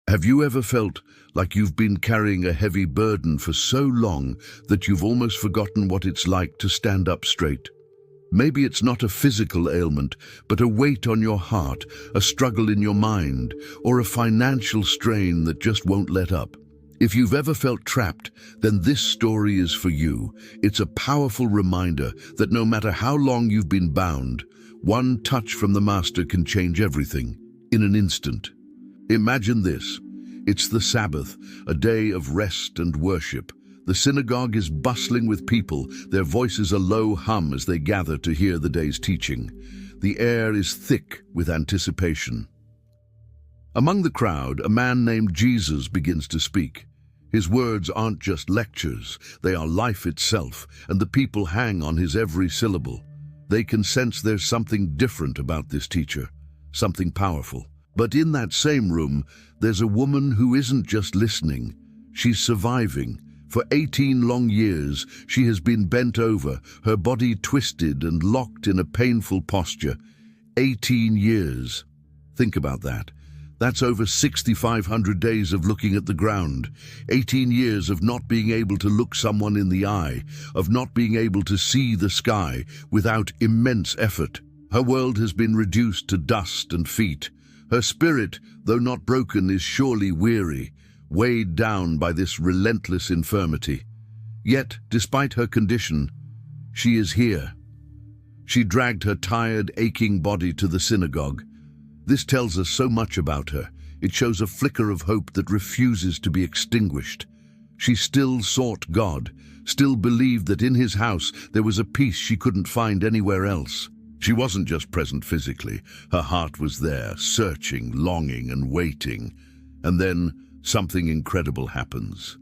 Have you ever felt like you've been carrying a heavy burden for so long that you've almost forgotten what it's like to stand up straight? Maybe it's not a physical ailment, but a weight on your heart, a struggle in your mind, or a financial strain that just won't let up. If you've ever felt trapped, then this story is for you. It's a powerful reminder that no matter how long you've been bound, one touch from the Master can change everything in an instant. Imagine this. It's the Sabbath, a day of rest and worship. The synagogue is bustling with people, their voices a low hum as they gather to hear the day's teaching. The air is thick with anticipation. Among the crowd, a man named Jesus begins to speak. His words aren't just lectures, they are life itself, and the people hang on his every syllable. They can sense there's something different about this teacher, something powerful. But in that same room, there's a woman who isn't just listening, she's surviving. For 18 long years, she has been bent over, her body twisted and locked in a painful posture. 18 years. Think about that. That's over 6,500 days of looking at the ground. 18 years of not being able to look someone in the eye, of not being able to see the sky without immense effort. Her world has been reduced to dust and feet. Her spirit, though not broken, is surely weary, weighed down by this relentless infirmity. Yet, despite her condition, she is here. She dragged her tired, aching body to the synagogue. This tells us so much about her. It shows a flicker of hope that refuses to be extinguished. She still sought God, still believed that in his house there was a peace she couldn't find anywhere else. She wasn't just present physically. Her heart was there, searching, longing, and waiting. And then something incredible happens.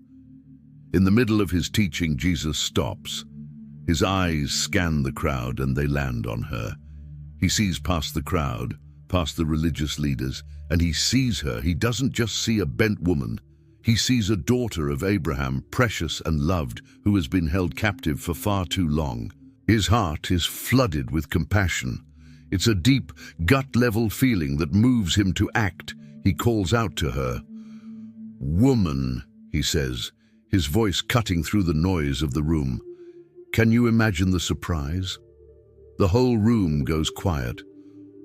In the middle of his teaching, Jesus stops. His eyes scan the crowd and they land on her. He sees past the crowd, past the religious leaders, and he sees her. He doesn't just see a bent woman. He sees a daughter of Abraham, precious and loved, who has been held captive for far too long. His heart is flooded with compassion. It's a deep, gut-level feeling that moves him to act. He calls out to her. "Woman," he says, his voice cutting through the noise of the room. Can you imagine the surprise? The whole room goes quiet.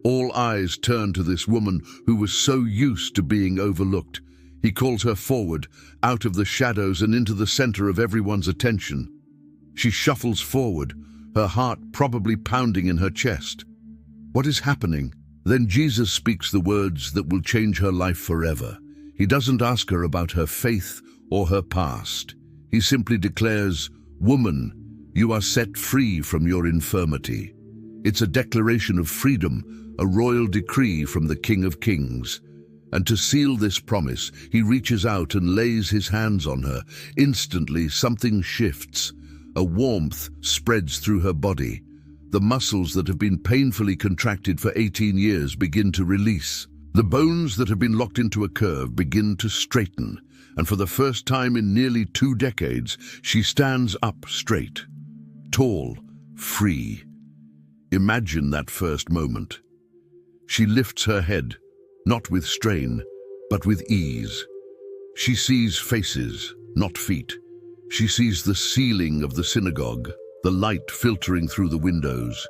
All eyes turn to this woman who was so used to being overlooked. He calls her forward, out of the shadows and into the center of everyone's attention. She shuffles forward, her heart probably pounding in her chest. What is happening? Then Jesus speaks the words that will change her life forever. He doesn't ask her about her faith or her past. He simply declares, "Woman, you are set free from your infirmity." It's a declaration of freedom, a royal decree from the King of Kings. And to seal this promise, he reaches out and lays his hands on her. Instantly, something shifts. A warmth spreads through her body. The muscles that have been painfully contracted for 18 years begin to release. The bones that have been locked into a curve begin to straighten, and for the first time in nearly 2 decades, she stands up straight, tall, free. Imagine that first moment. She lifts her head, not with strain, but with ease. She sees faces, not feet. She sees the ceiling of the synagogue, the light filtering through the windows,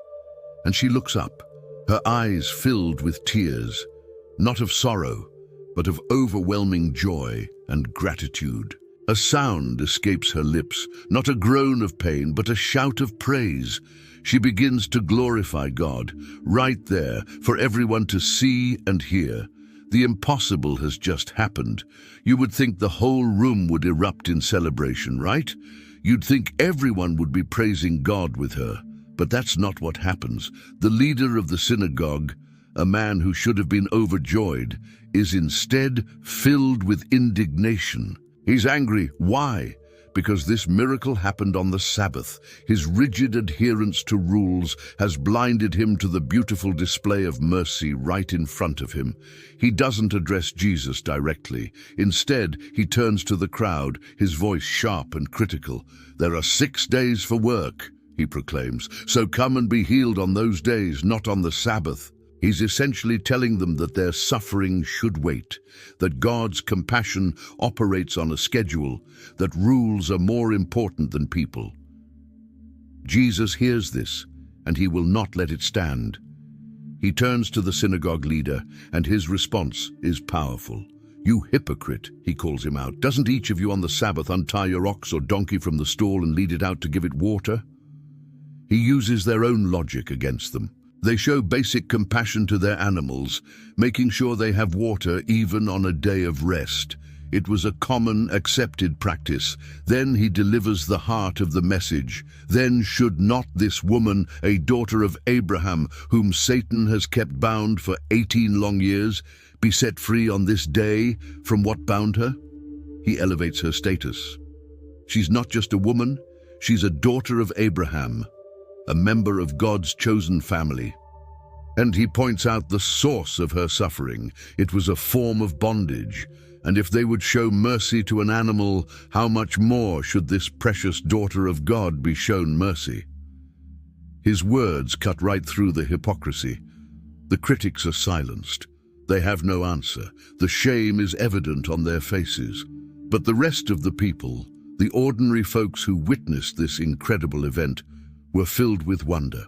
and she looks up, her eyes filled with tears, not of sorrow, but of overwhelming joy and gratitude. A sound escapes her lips, not a groan of pain, but a shout of praise. She begins to glorify God, right there, for everyone to see and hear. The impossible has just happened. You would think the whole room would erupt in celebration, right? You'd think everyone would be praising God with her. But that's not what happens. The leader of the synagogue, a man who should have been overjoyed, is instead filled with indignation. He's angry. Why? Because this miracle happened on the Sabbath. His rigid adherence to rules has blinded him to the beautiful display of mercy right in front of him. He doesn't address Jesus directly. Instead, he turns to the crowd, his voice sharp and critical. "There are 6 days for work," he proclaims, "so come and be healed on those days, not on the Sabbath." He's essentially telling them that their suffering should wait, that God's compassion operates on a schedule, that rules are more important than people. Jesus hears this, and he will not let it stand. He turns to the synagogue leader, and his response is powerful. "You hypocrite," he calls him out. "Doesn't each of you on the Sabbath untie your ox or donkey from the stall and lead it out to give it water?" He uses their own logic against them. They show basic compassion to their animals, making sure they have water even on a day of rest. It was a common, accepted practice. Then he delivers the heart of the message. Then should not this woman, a daughter of Abraham, whom Satan has kept bound for 18 long years, be set free on this day from what bound her? He elevates her status. She's not just a woman, she's a daughter of Abraham, a member of God's chosen family. And he points out the source of her suffering. It was a form of bondage. And if they would show mercy to an animal, how much more should this precious daughter of God be shown mercy? His words cut right through the hypocrisy. The critics are silenced. They have no answer. The shame is evident on their faces. But the rest of the people, the ordinary folks who witnessed this incredible event, were filled with wonder.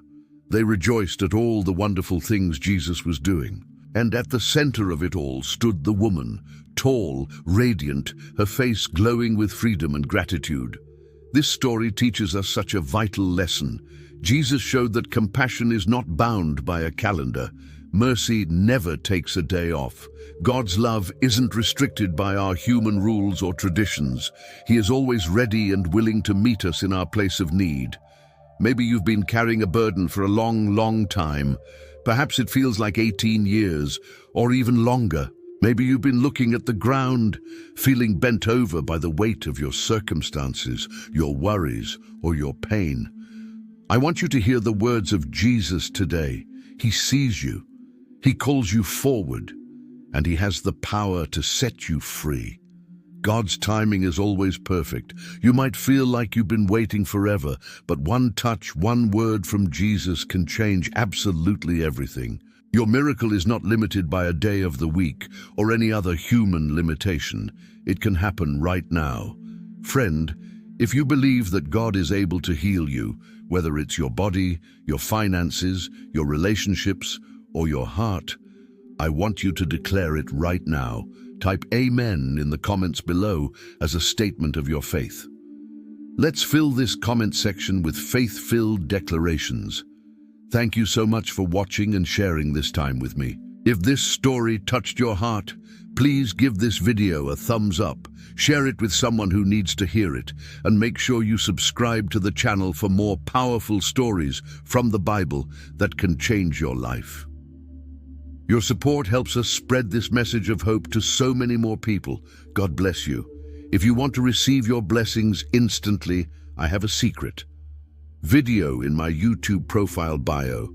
They rejoiced at all the wonderful things Jesus was doing. And at the center of it all stood the woman, tall, radiant, her face glowing with freedom and gratitude. This story teaches us such a vital lesson. Jesus showed that compassion is not bound by a calendar. Mercy never takes a day off. God's love isn't restricted by our human rules or traditions. He is always ready and willing to meet us in our place of need. Maybe you've been carrying a burden for a long, long time. Perhaps it feels like 18 years, or even longer. Maybe you've been looking at the ground, feeling bent over by the weight of your circumstances, your worries, or your pain. I want you to hear the words of Jesus today. He sees you. He calls you forward, and he has the power to set you free. God's timing is always perfect. You might feel like you've been waiting forever, but one touch, one word from Jesus can change absolutely everything. Your miracle is not limited by a day of the week or any other human limitation. It can happen right now. Friend, if you believe that God is able to heal you, whether it's your body, your finances, your relationships, or your heart, I want you to declare it right now. Type Amen in the comments below as a statement of your faith. Let's fill this comment section with faith-filled declarations. Thank you so much for watching and sharing this time with me. If this story touched your heart, please give this video a thumbs up, share it with someone who needs to hear it, and make sure you subscribe to the channel for more powerful stories from the Bible that can change your life. Your support helps us spread this message of hope to so many more people. God bless you. If you want to receive your blessings instantly, I have a secret. Video in my YouTube profile bio.